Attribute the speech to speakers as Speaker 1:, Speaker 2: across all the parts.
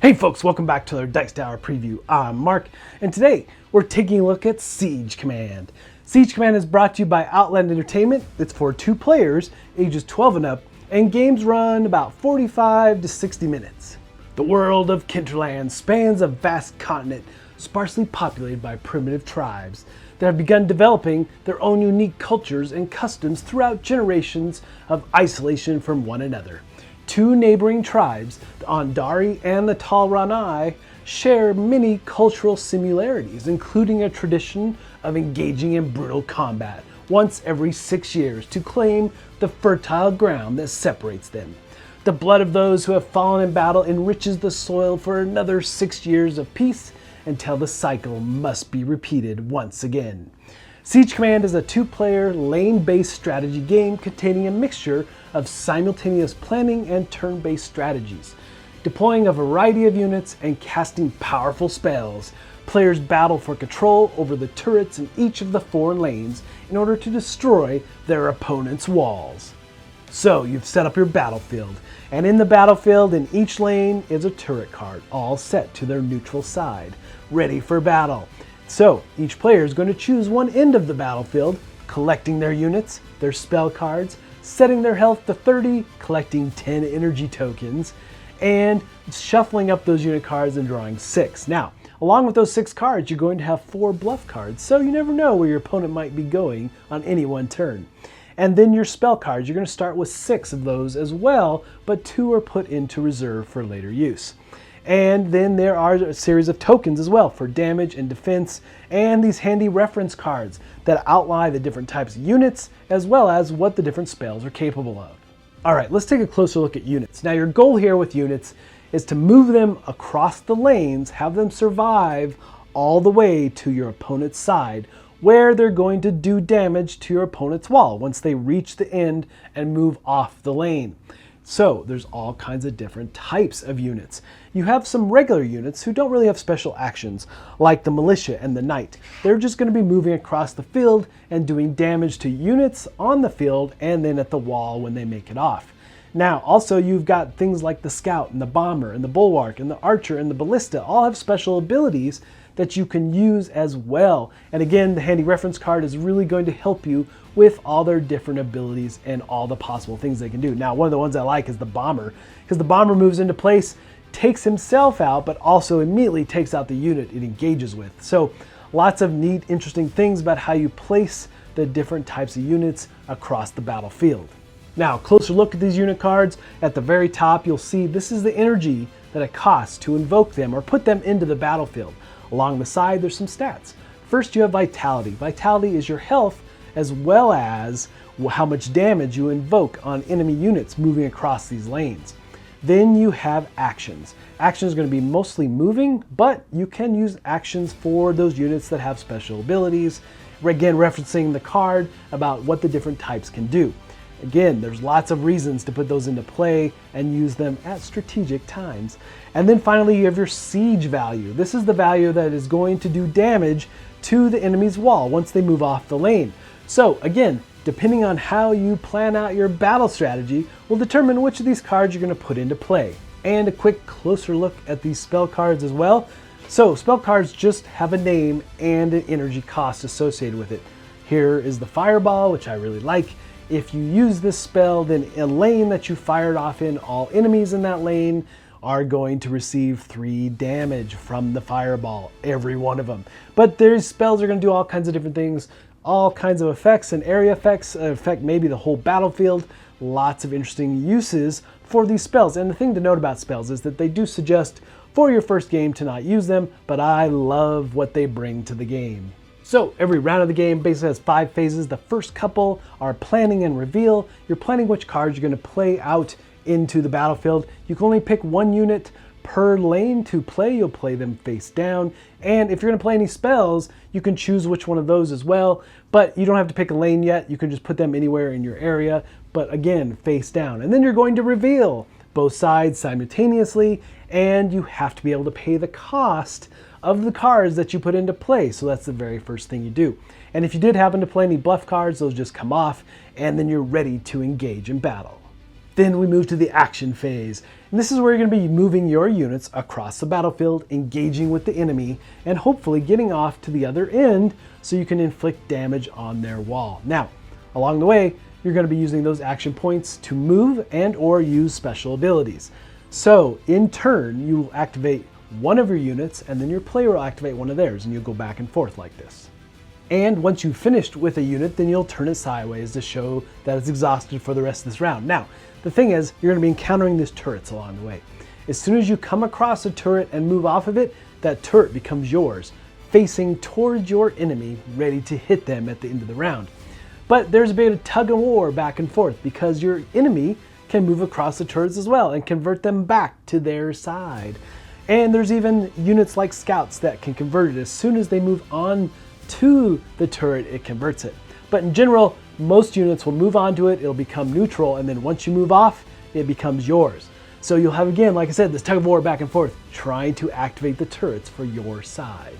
Speaker 1: Hey folks, welcome back to our Dice Tower preview. I'm Mark, and today we're taking a look at Siege Command. Siege Command is brought to you by Outland Entertainment. It's for 2 players, ages 12 and up, and games run about 45 to 60 minutes. The world of Kinterland spans a vast continent sparsely populated by primitive tribes that have begun developing their own unique cultures and customs throughout generations of isolation from one another. 2 neighboring tribes, the Andari and the Talranai, share many cultural similarities, including a tradition of engaging in brutal combat once every 6 years to claim the fertile ground that separates them. The blood of those who have fallen in battle enriches the soil for another 6 years of peace until the cycle must be repeated once again. Siege Command is a 2-player, lane-based strategy game containing a mixture of simultaneous planning and turn-based strategies. Deploying a variety of units and casting powerful spells, players battle for control over the turrets in each of the 4 lanes in order to destroy their opponent's walls. So you've set up your battlefield, and in the battlefield in each lane is a turret card, all set to their neutral side, ready for battle. So each player is going to choose one end of the battlefield, collecting their units, their spell cards, setting their health to 30, collecting 10 energy tokens, and shuffling up those unit cards and drawing 6. Now, along with those 6 cards, you're going to have 4 bluff cards, so you never know where your opponent might be going on any one turn. And then your spell cards, you're going to start with 6 of those as well, but 2 are put into reserve for later use. And then there are a series of tokens as well for damage and defense, and these handy reference cards that outline the different types of units as well as what the different spells are capable of. Alright, let's take a closer look at units. Now your goal here with units is to move them across the lanes, have them survive all the way to your opponent's side, where they're going to do damage to your opponent's wall once they reach the end and move off the lane. So there's all kinds of different types of units. You have some regular units who don't really have special actions, like the militia and the knight. They're just going to be moving across the field and doing damage to units on the field and then at the wall when they make it off. Now also you've got things like the scout and the bomber and the bulwark and the archer and the ballista all have special abilities that you can use as well. And again, the handy reference card is really going to help you with all their different abilities and all the possible things they can do. Now, one of the ones I like is the bomber, because the bomber moves into place, takes himself out, but also immediately takes out the unit it engages with. So lots of neat, interesting things about how you place the different types of units across the battlefield. Now, closer look at these unit cards. At the very top, you'll see this is the energy that it costs to invoke them or put them into the battlefield. Along the side, there's some stats. First, you have vitality. Vitality is your health as well as how much damage you invoke on enemy units moving across these lanes. Then you have actions. Actions are going to be mostly moving, but you can use actions for those units that have special abilities. Again, referencing the card about what the different types can do. Again, there's lots of reasons to put those into play and use them at strategic times. And then finally, you have your siege value. This is the value that is going to do damage to the enemy's wall once they move off the lane. So again, depending on how you plan out your battle strategy will determine which of these cards you're going to put into play. And a quick closer look at these spell cards as well. So spell cards just have a name and an energy cost associated with it. Here is the fireball, which I really like. If you use this spell, then a lane that you fired off in, all enemies in that lane are going to receive 3 damage from the fireball, every one of them. But these spells are going to do all kinds of different things, all kinds of effects and area effects, affect maybe the whole battlefield. Lots of interesting uses for these spells. And the thing to note about spells is that they do suggest for your first game to not use them, but I love what they bring to the game. So every round of the game basically has 5 phases. The first couple are planning and reveal. You're planning which cards you're going to play out into the battlefield. You can only pick 1 unit per lane to play. You'll play them face down. And if you're going to play any spells, you can choose which one of those as well. But you don't have to pick a lane yet. You can just put them anywhere in your area. But again, face down. And then you're going to reveal both sides simultaneously. And you have to be able to pay the cost of the cards that you put into play. So that's the very first thing you do. And if you did happen to play any bluff cards, those just come off, and then you're ready to engage in battle. Then we move to the action phase. And this is where you're going to be moving your units across the battlefield, engaging with the enemy, and hopefully getting off to the other end so you can inflict damage on their wall. Now, along the way, you're going to be using those action points to move and or use special abilities. So in turn, you will activate one of your units and then your player will activate one of theirs, and you'll go back and forth like this. And once you've finished with a unit, then you'll turn it sideways to show that it's exhausted for the rest of this round. Now, the thing is, you're going to be encountering these turrets along the way. As soon as you come across a turret and move off of it, that turret becomes yours, facing towards your enemy, ready to hit them at the end of the round. But there's a bit of tug of war back and forth because your enemy can move across the turrets as well and convert them back to their side. And there's even units like scouts that can convert it. As soon as they move on to the turret, it converts it. But in general, most units will move onto it, it'll become neutral, and then once you move off, it becomes yours. So you'll have, again, like I said, this tug of war back and forth, trying to activate the turrets for your side.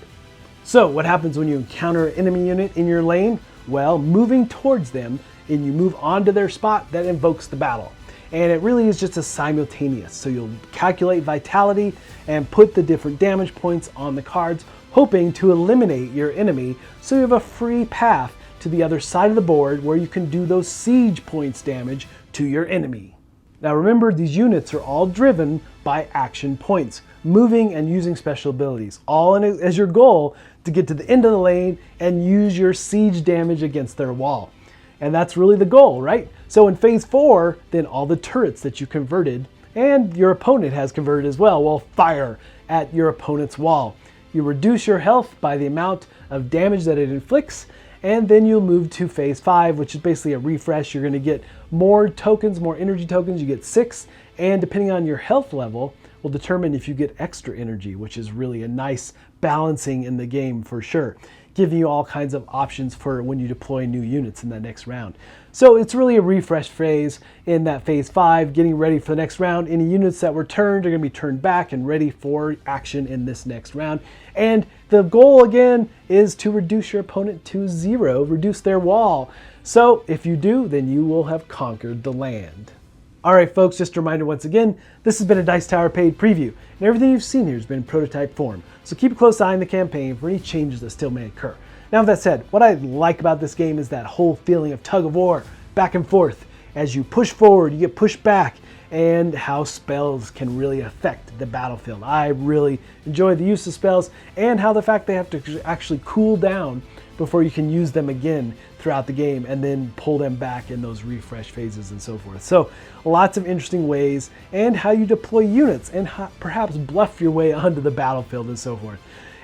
Speaker 1: So what happens when you encounter an enemy unit in your lane? Well, moving towards them, and you move onto their spot, that invokes the battle. And it really is just a simultaneous. So you'll calculate vitality and put the different damage points on the cards, hoping to eliminate your enemy so you have a free path to the other side of the board where you can do those siege points damage to your enemy. Now remember, these units are all driven by action points, moving and using special abilities, all as your goal to get to the end of the lane and use your siege damage against their wall. And that's really the goal, right? So in phase 4, then all the turrets that you converted and your opponent has converted as well will fire at your opponent's wall. You reduce your health by the amount of damage that it inflicts, and then you'll move to phase 5, which is basically a refresh. You're going to get more tokens, more energy tokens. You get 6, and depending on your health level will determine if you get extra energy, which is really a nice balancing in the game for sure, giving you all kinds of options for when you deploy new units in that next round. So it's really a refresh phase in that phase 5, getting ready for the next round. Any units that were turned are going to be turned back and ready for action in this next round. And the goal again is to reduce your opponent to 0, reduce their wall. So if you do, then you will have conquered the land. All right, folks, just a reminder once again, this has been a Dice Tower paid preview, and everything you've seen here has been in prototype form. So keep a close eye on the campaign for any changes that still may occur. Now, with that said, what I like about this game is that whole feeling of tug of war, back and forth. As you push forward, you get pushed back, and how spells can really affect the battlefield. I really enjoy the use of spells and how the fact they have to actually cool down before you can use them again throughout the game and then pull them back in those refresh phases and so forth. So lots of interesting ways, and how you deploy units and perhaps bluff your way onto the battlefield and so forth.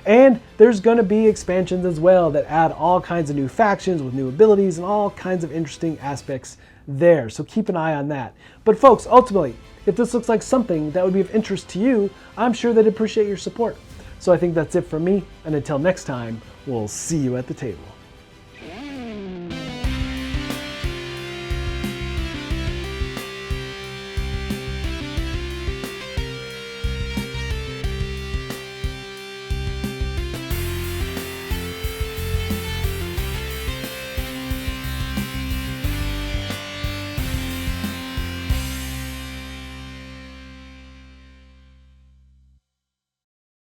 Speaker 1: And there's going to be expansions as well that add all kinds of new factions with new abilities and all kinds of interesting aspects there. So keep an eye on that. But folks, ultimately, if this looks like something that would be of interest to you, I'm sure they'd appreciate your support. So I think that's it from me, and until next time, we'll see you at the table.